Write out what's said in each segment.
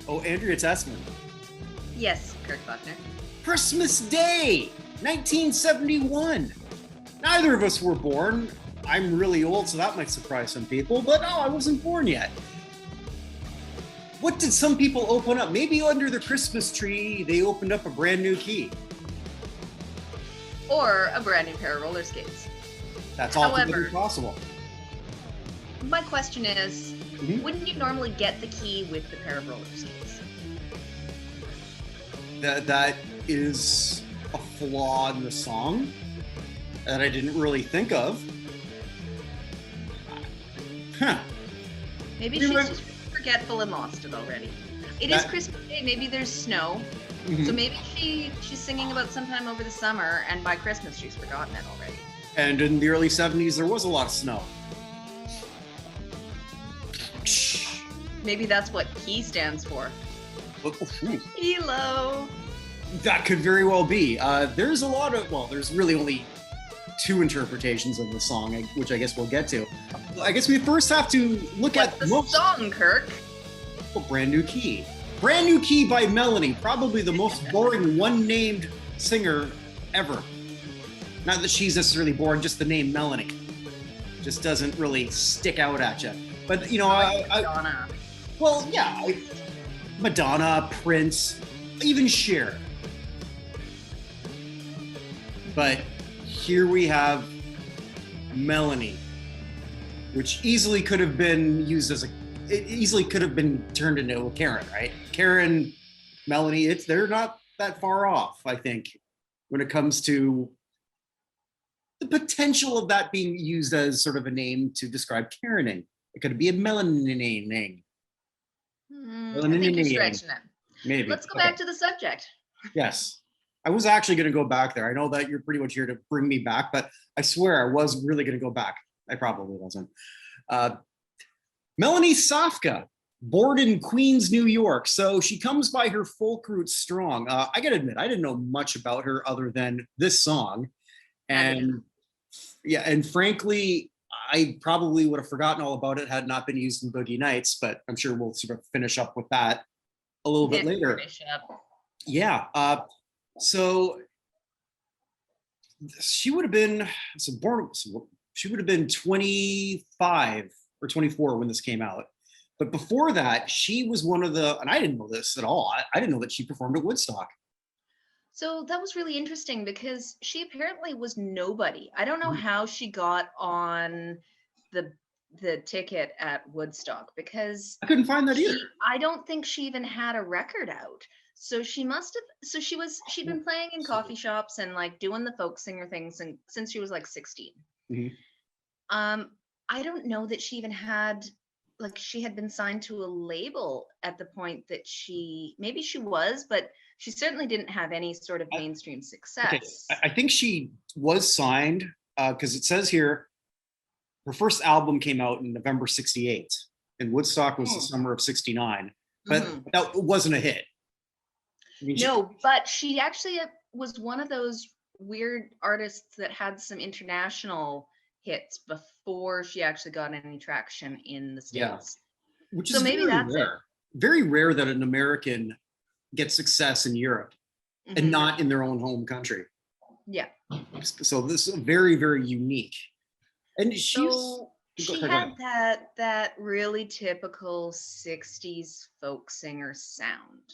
Oh, Andrea Tessmann. Yes, Kirk Buchner. Christmas Day, 1971. Neither of us were born. I'm really old, so that might surprise some people, but no, I wasn't born yet. What did some people open up? Maybe under the Christmas tree, they opened up a brand new key. Or a brand new pair of roller skates. That's altogether possible. My question is, wouldn't you normally get the key with the pair of roller skates? That is a flaw in the song that I didn't really think of. Huh. Maybe she's just forgetful and lost it already. It is Christmas Day. Maybe there's snow. So maybe she's singing about sometime over the summer, and by Christmas she's forgotten it already. And in the early 70s, there was a lot of snow. Maybe that's what key stands for. Kilo. That could very well be. There's a lot of, there's really only two interpretations of the song, which I guess we'll get to. I guess we first have to look at the song, Kirk. Brand New Key. Brand New Key by Melanie, probably the most boring one-named singer ever. Not that she's necessarily boring, just the name Melanie. Just doesn't really stick out at you. But, you know, Madonna. Madonna, Prince, even Cher. But here we have Melanie, which easily could have been used as it easily could have been turned into a Karen, right? Karen, Melanie, they're not that far off, I think, when it comes to the potential of that being used as sort of a name to describe Karening. It could be a Melanie. I think you're stretching it. Maybe. Let's go back to the subject. Yes. I was actually going to go back there. I know that you're pretty much here to bring me back, but I swear I was really going to go back. I probably wasn't. Melanie Safka, born in Queens, New York. So she comes by her folk roots strong. I got to admit, I didn't know much about her other than this song. And frankly, I probably would have forgotten all about it had it not been used in Boogie Nights, but I'm sure we'll sort of finish up with that a little bit later. Yeah. So she would have been she would have been 25 or 24 when this came out. But before that, she was one of the, and I didn't know this at all. I didn't know that she performed at Woodstock. So that was really interesting because she apparently was nobody. I don't know how she got on the ticket at Woodstock because I couldn't find that either. I don't think she even had a record out. So she'd been playing in coffee shops and like doing the folk singer things and since she was like 16. I don't know that she even had she had been signed to a label at the point that maybe she was, but she certainly didn't have any sort of mainstream success. Okay. I think she was signed because it says here her first album came out in November 68 and Woodstock was the summer of 69, but that wasn't a hit. But she actually was one of those weird artists that had some international hits before she actually got any traction in the States. Which is maybe that's rare. Very rare that an American gets success in Europe and not in their own home country. Yeah. So this is very, very unique. And she had that really typical 60s folk singer sound,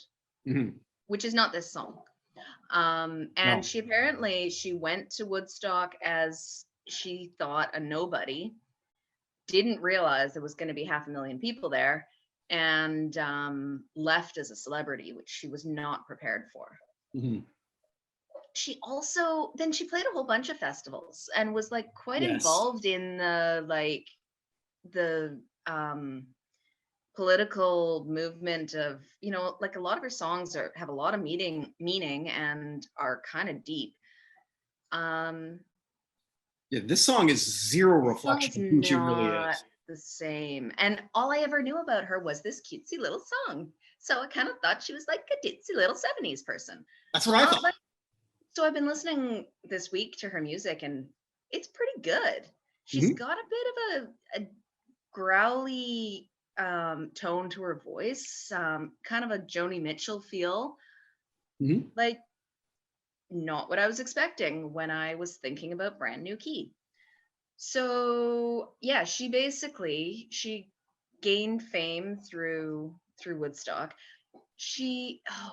which is not this song. And she went to Woodstock as she thought a nobody, didn't realize there was going to be 500,000 people there, and left as a celebrity, which she was not prepared for. She also she played a whole bunch of festivals and was like quite involved in the political movement of, like a lot of her songs have a lot of meaning and are kind of deep. This song is zero reflection of who she really is. The same. And all I ever knew about her was this cutesy little song. So I kind of thought she was like a ditzy little 70s person. That's what I thought. So I've been listening this week to her music and it's pretty good. She's got a bit of a growly tone to her voice, kind of a Joni Mitchell feel. Like, not what I was expecting when I was thinking about Brand New Key. So yeah, she gained fame through Woodstock.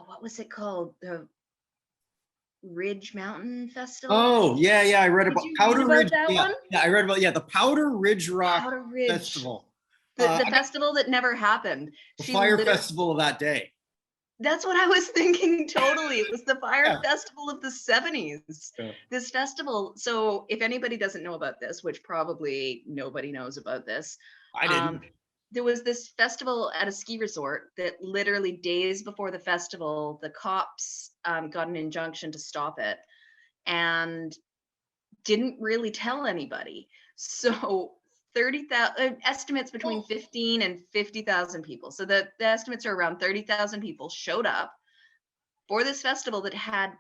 What was it called? The Ridge Mountain Festival. Oh yeah, I read about Powder Ridge. That one? Yeah, I read about the Powder Ridge Rock Powder Ridge Festival. The festival that never happened. The fire festival of that day. That's what I was thinking. Totally. It was the fire festival of the 70s. Yeah. This festival. So if anybody doesn't know about this, which probably nobody knows about this. I didn't. There was this festival at a ski resort that literally days before the festival, the cops got an injunction to stop it and didn't really tell anybody. So 30,000 estimates between 15 and 50,000 people. So the estimates are around 30,000 people showed up for this festival that had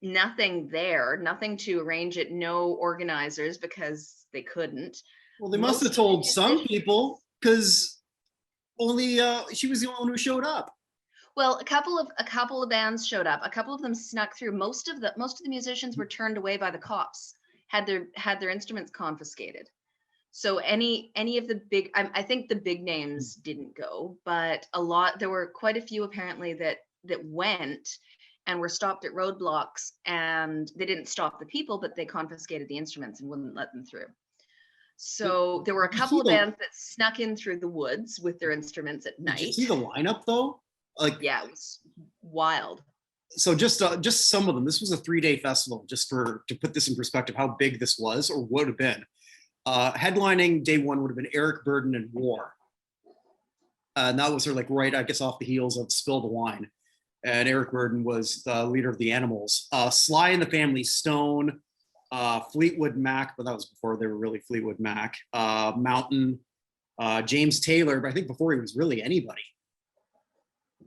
nothing there, nothing to arrange it, no organizers because they couldn't. Well, they must have told some people because only she was the only one who showed up. Well, a couple of bands showed up. A couple of them snuck through. Most of the musicians were turned away by the cops, had their instruments confiscated. So any of the big, I think the big names didn't go, but there were quite a few apparently that went and were stopped at roadblocks, and they didn't stop the people, but they confiscated the instruments and wouldn't let them through. So there were a couple of bands that snuck in through the woods with their instruments at night. Did you see the lineup though? Yeah, it was wild. So just some of them. This was a 3-day festival. Just to put this in perspective, how big this was or would have been. Headlining day one would have been Eric Burdon and War. And that was sort of like right, I guess, off the heels of Spill the Wine. And Eric Burdon was the leader of the Animals. Sly and the Family Stone, Fleetwood Mac, but that was before they were really Fleetwood Mac. Mountain, James Taylor, but I think before he was really anybody.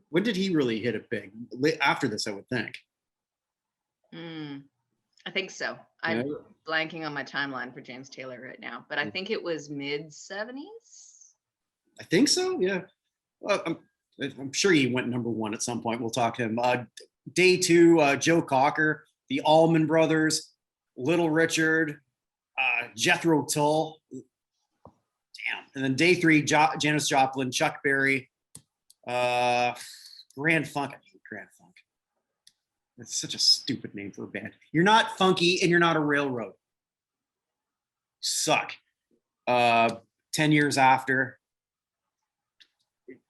When did he really hit it big? After this, I would think. I think so. I'm blanking on my timeline for James Taylor right now, but I think it was mid-70s. I think so, yeah. Well, I'm sure he went number one at some point. We'll talk to him. Day two, Joe Cocker, the Allman Brothers, Little Richard, Jethro Tull. Damn. And then day three, Janis Joplin, Chuck Berry, Grand Funk. I hate Grand Funk. That's such a stupid name for a band. You're not funky and you're not a railroad. Suck. 10 years after.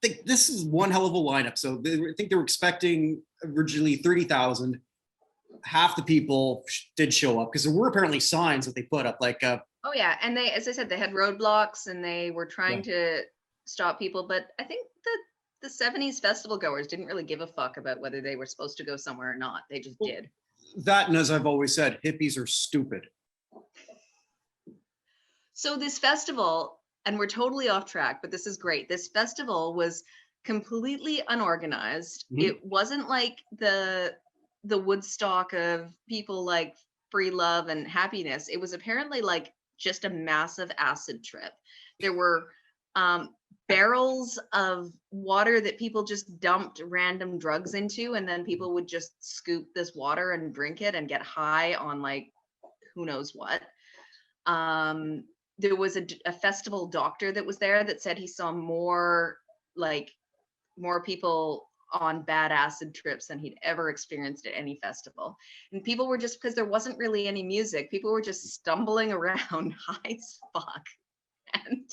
This is one hell of a lineup. So I think they were expecting originally 30,000. Half the people did show up because there were apparently signs that they put up like oh yeah, and they, as I said, they had roadblocks and they were trying to stop people, but I think that the 70s festival goers didn't really give a fuck about whether they were supposed to go somewhere or not. They just did. That, and as I've always said, hippies are stupid. So this festival, and we're totally off track, but this is great. This festival was completely unorganized. It wasn't like the Woodstock of people like free love and happiness. It was apparently like just a massive acid trip. There were barrels of water that people just dumped random drugs into, and then people would just scoop this water and drink it and get high on like who knows what. There was a festival doctor that was there that said he saw more people on bad acid trips than he'd ever experienced at any festival. And people were just, because there wasn't really any music, people were just stumbling around high as fuck. And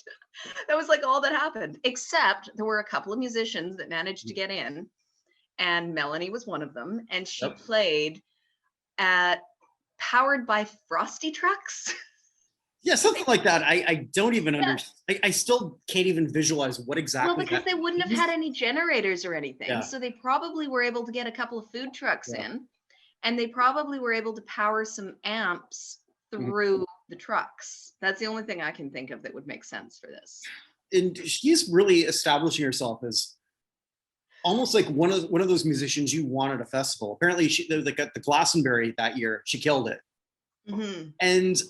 that was like all that happened, except there were a couple of musicians that managed to get in, and Melanie was one of them, and she played at Powered by Frosty Trucks. Yeah, something like that. I don't even understand. I still can't even visualize what exactly. Well, because they wouldn't have had any generators or anything. Yeah. So they probably were able to get a couple of food trucks in, and they probably were able to power some amps through the trucks. That's the only thing I can think of that would make sense for this. And she's really establishing herself as almost like one of those musicians you want at a festival. Apparently, like at the Glastonbury that year, she killed it. And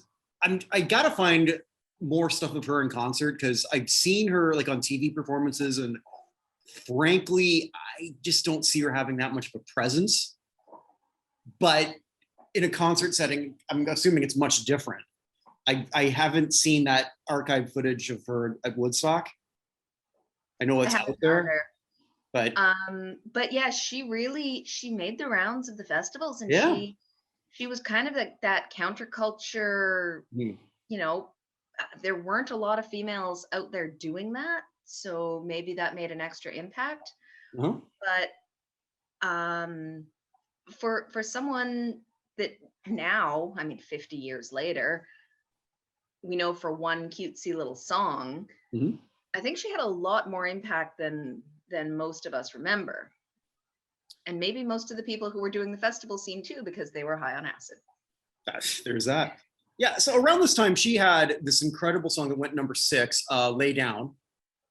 I gotta find more stuff of her in concert because I've seen her like on TV performances, and frankly, I just don't see her having that much of a presence. But in a concert setting, I'm assuming it's much different. I haven't seen that archive footage of her at Woodstock. I know it's out there, but yeah, she made the rounds of the festivals, and yeah. she was kind of that counterculture. You know, there weren't a lot of females out there doing that, so maybe that made an extra impact. But for someone that now, I mean, 50 years later, we know for one cutesy little song, I think she had a lot more impact than most of us remember. And maybe most of the people who were doing the festival scene too, because they were high on acid. There's that. Yeah, so around this time, she had this incredible song that went number 6, Lay Down,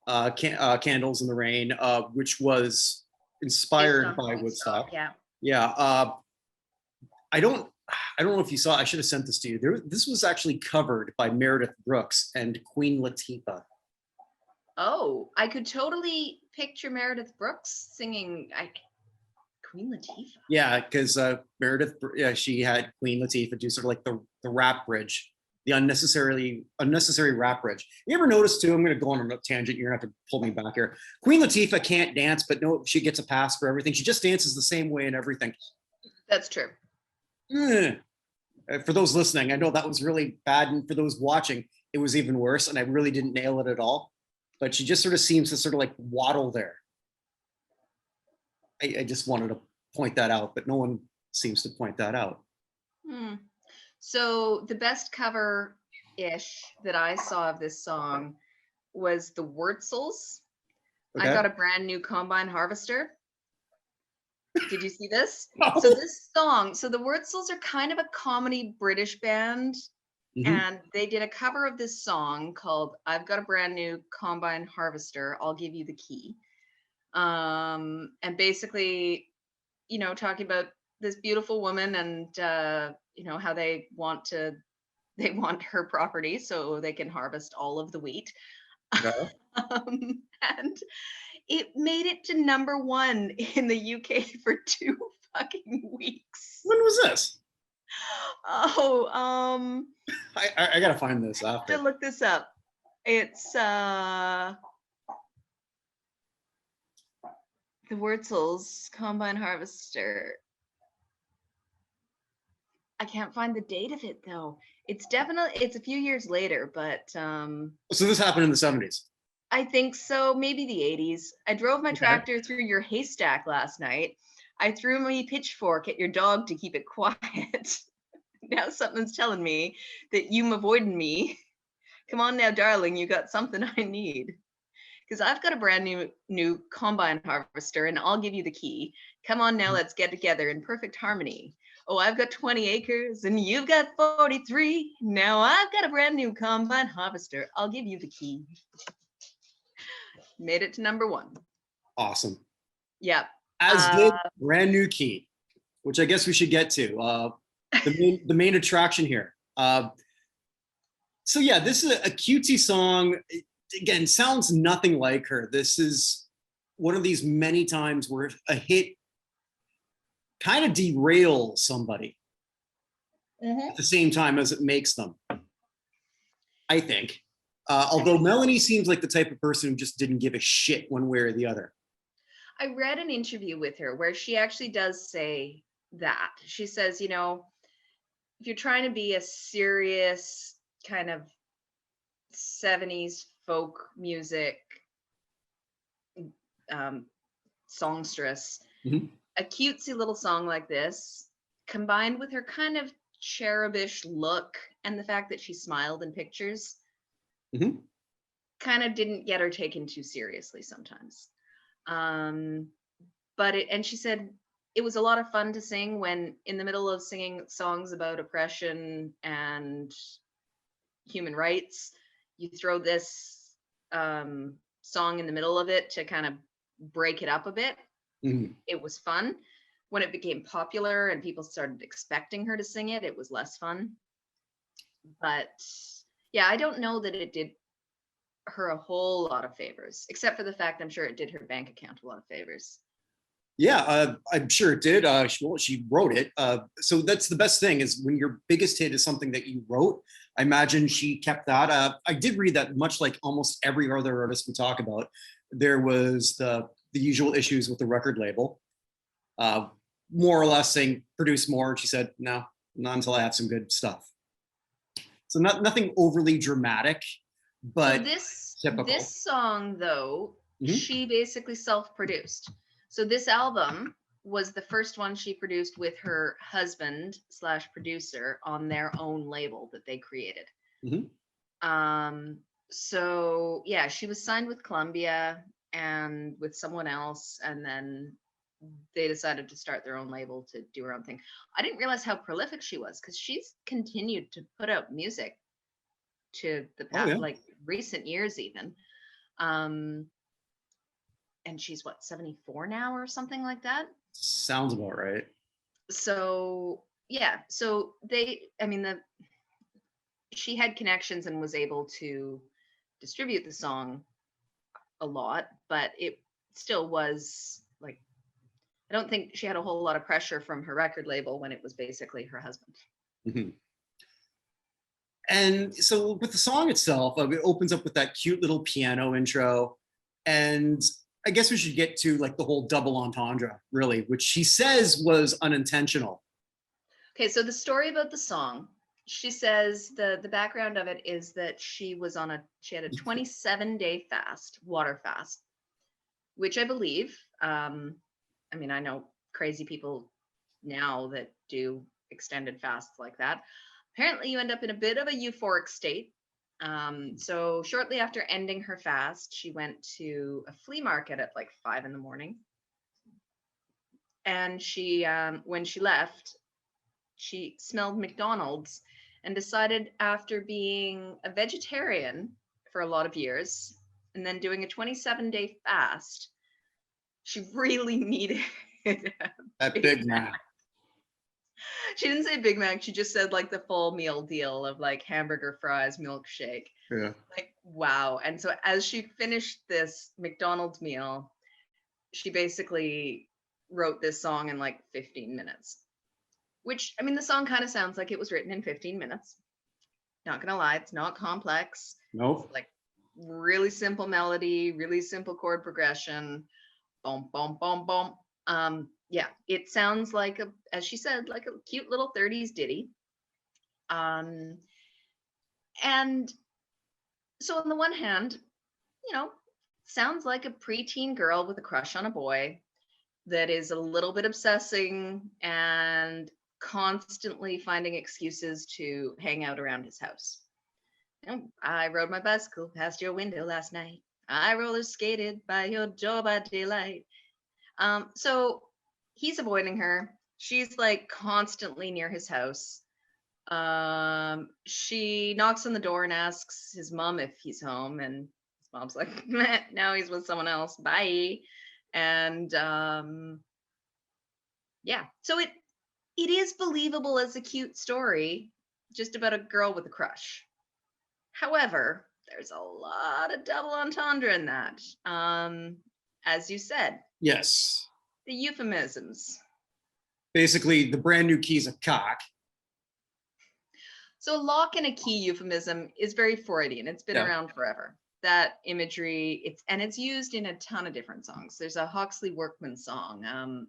Candles in the Rain, which was inspired by Woodstock. Yeah. I don't know if you saw, I should have sent this to you. This was actually covered by Meredith Brooks and Queen Latifah. Oh, I could totally picture Meredith Brooks singing Queen Latifah. Yeah, because Meredith, she had Queen Latifah do sort of like the rap bridge, the unnecessary rap bridge. You ever notice too, I'm going to go on a tangent, you're going to have to pull me back here. Queen Latifah can't dance, but no, she gets a pass for everything. She just dances the same way and everything. That's true. For those listening, I know that was really bad, and for those watching, it was even worse, and I really didn't nail it at all. But she just sort of seems to sort of like waddle there. I just wanted to point that out, but no one seems to point that out. So the best cover-ish that I saw of this song was the Wurtzels. Okay. I Got a Brand New Combine Harvester. Did you see this? Oh. So this song, so the Wurtzels are kind of a comedy British band, and they did a cover of this song called I've Got a Brand New Combine Harvester, I'll Give You the Key. And basically, you know, talking about this beautiful woman and, you know, how they want her property so they can harvest all of the wheat. Okay. And it made it to number 1 in the UK for 2 fucking weeks. When was this? Oh, I gotta find this after. I have to look this up. It's the Wurtzels Combine Harvester. I can't find the date of it though. It's a few years later, but so this happened in the 70s. I think so, maybe the 80s. I drove my tractor through your haystack last night. I threw my pitchfork at your dog to keep it quiet. Now something's telling me that you've avoided me. Come on now, darling, you got something I need. Because I've got a brand new combine harvester and I'll give you the key. Come on now, let's get together in perfect harmony. Oh, I've got 20 acres and you've got 43. Now I've got a brand new combine harvester. I'll give you the key. Made it to number 1. Awesome. Yeah. As did Brand New Key, which I guess we should get to. The main attraction here. So yeah, this is a cutesy song. Again, sounds nothing like her. This is one of these many times where a hit kind of derails somebody at the same time as it makes them, I think. Although Melanie seems like the type of person who just didn't give a shit one way or the other. I read an interview with her where she actually does say that. She says, you know, if you're trying to be a serious kind of 70s folk music songstress, a cutesy little song like this, combined with her kind of cherubish look and the fact that she smiled in pictures, kind of didn't get her taken too seriously sometimes. And she said it was a lot of fun to sing when in the middle of singing songs about oppression and human rights, you throw this song in the middle of it to kind of break it up a bit. It was fun. When it became popular and people started expecting her to sing it, it was less fun. But Yeah, I don't know that it did her a whole lot of favors, except for the fact I'm sure it did her bank account a lot of favors. Yeah, I'm sure it did. She wrote it. So that's the best thing is when your biggest hit is something that you wrote. I imagine she kept that. I did read that much like almost every other artist we talk about, there was the usual issues with the record label. More or less saying, produce more. She said, no, not until I have some good stuff. So nothing overly dramatic, but so this song though, she basically self-produced. So this album was the first one she produced with her husband / producer on their own label that they created. So yeah, she was signed with Columbia and with someone else, and then they decided to start their own label to do her own thing. I didn't realize how prolific she was because she's continued to put out music to the past, like recent years even. And she's what, 74 now or something like that? Sounds about right. So yeah, so she had connections and was able to distribute the song a lot, but it still was like, I don't think she had a whole lot of pressure from her record label when it was basically her husband. And so with the song itself, it opens up with that cute little piano intro. And I guess we should get to like the whole double entendre, really, which she says was unintentional. Okay, so the story about the song, she says the background of it is that she had a 27-day fast, water fast, which I believe, I know crazy people now that do extended fasts like that. Apparently you end up in a bit of a euphoric state. So shortly after ending her fast, she went to a flea market at like 5 a.m. And she, when she left, she smelled McDonald's and decided, after being a vegetarian for a lot of years and then doing a 27-day fast, she really needed that Big Mac. She didn't say Big Mac. She just said like the full meal deal of like hamburger, fries, milkshake. Yeah. Like, wow. And so as she finished this McDonald's meal, she basically wrote this song in like 15 minutes. Which, the song kind of sounds like it was written in 15 minutes. Not gonna lie, it's not complex. Nope. It's like really simple melody, really simple chord progression. Boom, boom, boom, boom. Yeah, it sounds like as she said, like a cute little 30s ditty. And so on the one hand, sounds like a preteen girl with a crush on a boy that is a little bit obsessing and constantly finding excuses to hang out around his house. I rode my bicycle past your window last night. I roller skated by your door by daylight. So he's avoiding her. She's like constantly near his house. She knocks on the door and asks his mom if he's home, and his mom's like, no, he's with someone else. Bye. And yeah, so it is believable as a cute story, just about a girl with a crush. However, there's a lot of double entendre in that. As you said. Yes. The euphemisms. Basically, the brand new key's a cock. So lock and a key euphemism is very Freudian. It's been around forever. That imagery, it's used in a ton of different songs. There's a Huxley Workman song,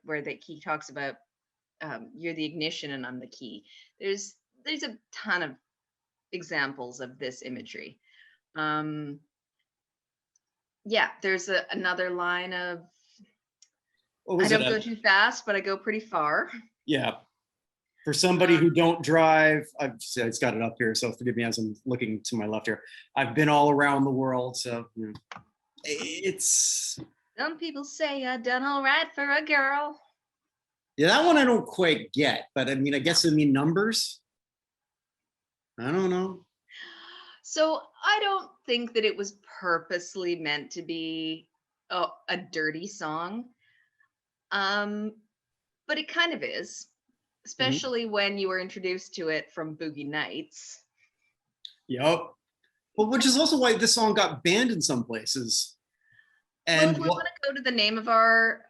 where he talks about you're the ignition and I'm the key. There's a ton of examples of this imagery. Yeah, there's another line of, I don't go too fast, but I go pretty far. Yeah. For somebody who don't drive, it's got it up here, so forgive me as I'm looking to my left here. I've been all around the world, so it's... Some people say I done all right for a girl. Yeah, that one I don't quite get, but I guess numbers. I don't know. So I don't think that it was purposely meant to be a dirty song. But it kind of is, especially when you were introduced to it from Boogie Nights. Yep. But which is also why this song got banned in some places. Well, And if we want to go to the name of our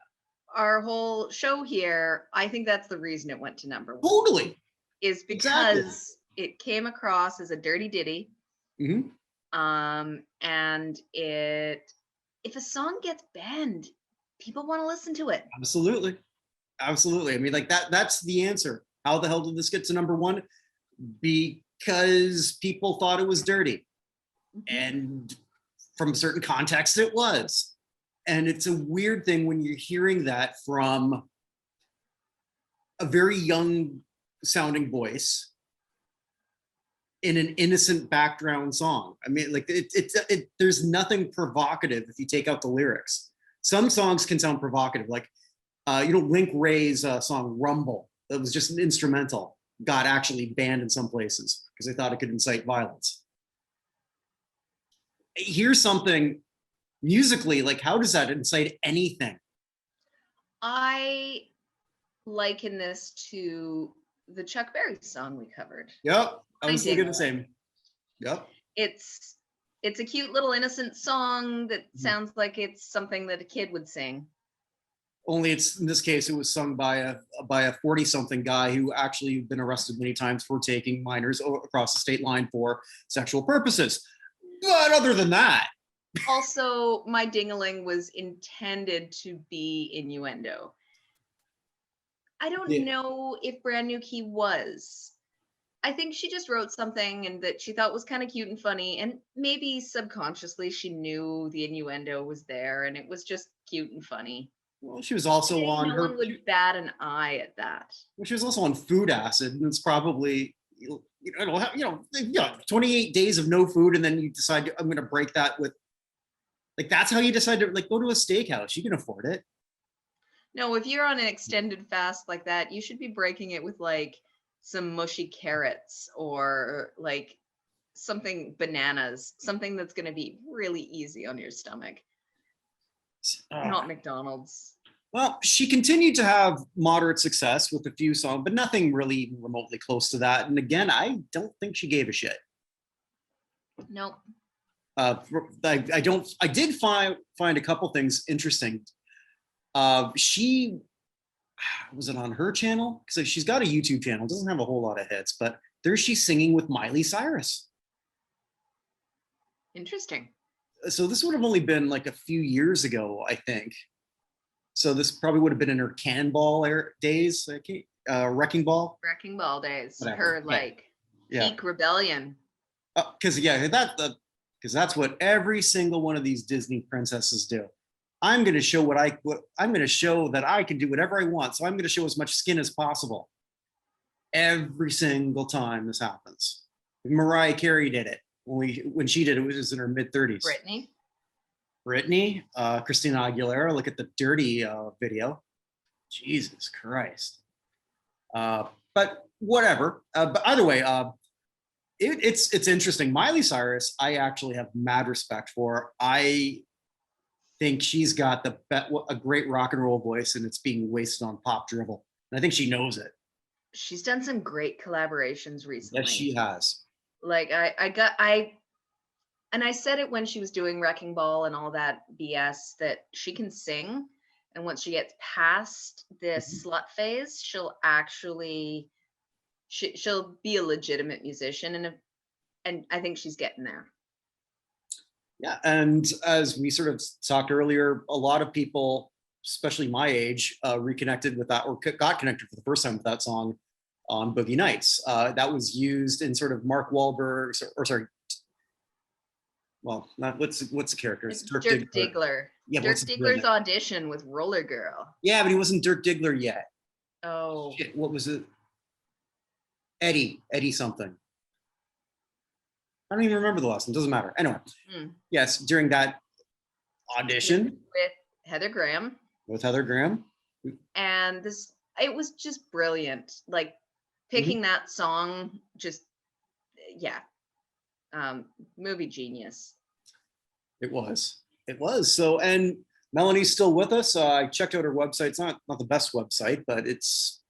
whole show here, I think that's the reason it went to number 1. Totally. Is because it came across as a dirty ditty. Mm-hmm. And if a song gets banned, people want to listen to it. Absolutely. I mean, like that's the answer. How the hell did this get to number 1? Because people thought it was dirty. Mm-hmm. And from certain contexts, it was. And it's a weird thing when you're hearing that from a very young sounding voice in an innocent background song. I mean, like there's nothing provocative if you take out the lyrics. Some songs can sound provocative, like Link Ray's song Rumble, that was just an instrumental, got actually banned in some places because they thought it could incite violence. Here's something musically, like how does that incite anything? I liken this to the Chuck Berry song we covered. Yep, I was thinking the same. Yep. It's a cute little innocent song that sounds like it's something that a kid would sing. Only it's, in this case, it was sung by a 40-something guy who actually been arrested many times for taking minors across the state line for sexual purposes. But other than that. Also, My Ding-a-Ling was intended to be innuendo. I don't know if Brand New Key was. I think she just wrote something and that she thought was kind of cute and funny, and maybe subconsciously she knew the innuendo was there and it was just cute and funny. Well, she was also on no one would bat an eye at that. Well, she was also on food acid, and it's probably 28 days of no food, and then you decide I'm going to break that with, like, that's how you decide to like go to a steakhouse. You can afford it. No, if you're on an extended fast like that, you should be breaking it with like some mushy carrots or like something bananas, something that's going to be really easy on your stomach. Not McDonald's. Well, she continued to have moderate success with a few songs, but nothing really remotely close to that. And again, I don't think she gave a shit. Nope. I did find a couple things interesting. She was it on her channel? Because she's got a YouTube channel, doesn't have a whole lot of hits, but there she's singing with Miley Cyrus. Interesting. So this would have only been like a few years ago, I think. So this probably would have been in her Cannonball days, Wrecking Ball. Wrecking Ball days. Whatever. Her peak rebellion. Because that's what every single one of these Disney princesses do. I'm going to show that I can do whatever I want. So I'm going to show as much skin as possible. Every single time this happens. Mariah Carey did it. When she did it, was in her mid-30s. Britney, Christina Aguilera. Look at the Dirty video. Jesus Christ. But whatever. But either way, it's interesting. Miley Cyrus, I actually have mad respect for. I think she's got a great rock and roll voice, and it's being wasted on pop drivel. And I think she knows it. She's done some great collaborations recently. Yes, she has. Like and I said it when she was doing Wrecking Ball and all that BS, that she can sing. And once she gets past this slut phase, she'll be a legitimate musician. And I think she's getting there. Yeah. And as we sort of talked earlier, a lot of people, especially my age, reconnected with that, or got connected for the first time with that song on Boogie Nights. That was used in sort of Mark Wahlberg's, what's the character? It's Dirk Diggler. Yeah, Dirk Diggler's audition with Roller Girl. Yeah, but he wasn't Dirk Diggler yet. Oh. Shit, what was it? Eddie something. I don't even remember the last one. Doesn't matter. Anyway, yes, during that audition with Heather Graham. And it was just brilliant. Like picking that song, movie genius. It was. So, and Melanie's still with us. I checked out her website. It's not the best website, but it's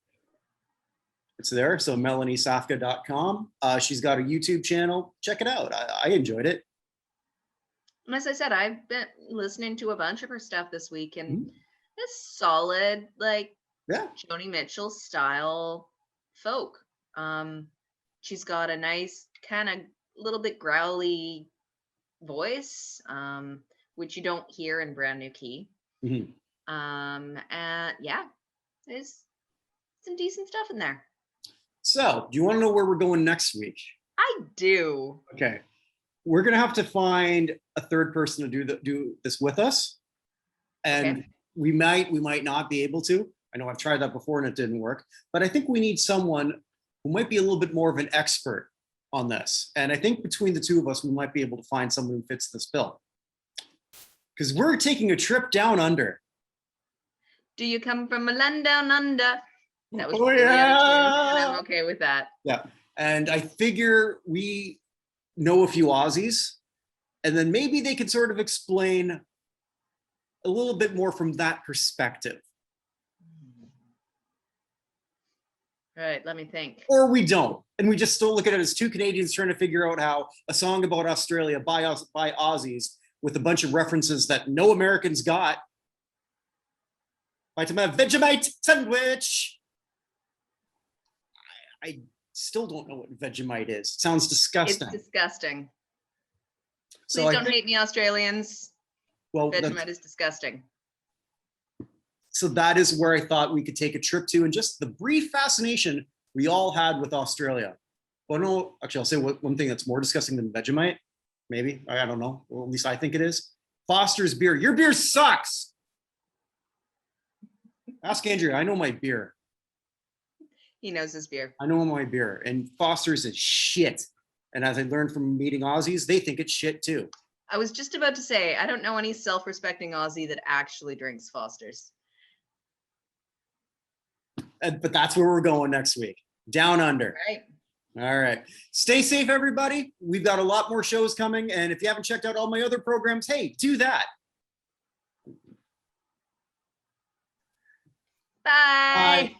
It's there. So melaniesafka.com. She's got a YouTube channel. Check it out. I enjoyed it. And as I said, I've been listening to a bunch of her stuff this week, and it's solid, like Joni Mitchell style folk. She's got a nice kind of little bit growly voice, which you don't hear in Brand New Key. And yeah, there's some decent stuff in there. So, do you want to know where we're going next week? I do. Okay. We're going to have to find a third person to do this with us. And we might not be able to. I know I've tried that before and it didn't work, but I think we need someone who might be a little bit more of an expert on this. And I think between the two of us, we might be able to find someone who fits this bill. Because we're taking a trip down under. Do you come from a land down under? That was really out of tune, and I'm okay with that. Yeah. And I figure we know a few Aussies, and then maybe they could sort of explain a little bit more from that perspective. Right, let me think. Or we don't. And we just still look at it as two Canadians trying to figure out how a song about Australia by Aussies with a bunch of references that no Americans got. Like my Vegemite sandwich. I still don't know what Vegemite is. It sounds disgusting. It's disgusting. So Please don't hate me, Australians. Well, Vegemite is disgusting. So that is where I thought we could take a trip to, and just the brief fascination we all had with Australia. Well, no, actually, I'll say one thing that's more disgusting than Vegemite. Maybe, I don't know. Well, at least I think it is. Foster's beer. Your beer sucks. Ask Andrea. I know my beer. He knows his beer. I know my beer. And Foster's is shit. And as I learned from meeting Aussies, they think it's shit too. I was just about to say, I don't know any self-respecting Aussie that actually drinks Foster's. But that's where we're going next week. Down under. Right. All right. Stay safe, everybody. We've got a lot more shows coming. And if you haven't checked out all my other programs, hey, do that. Bye. Bye.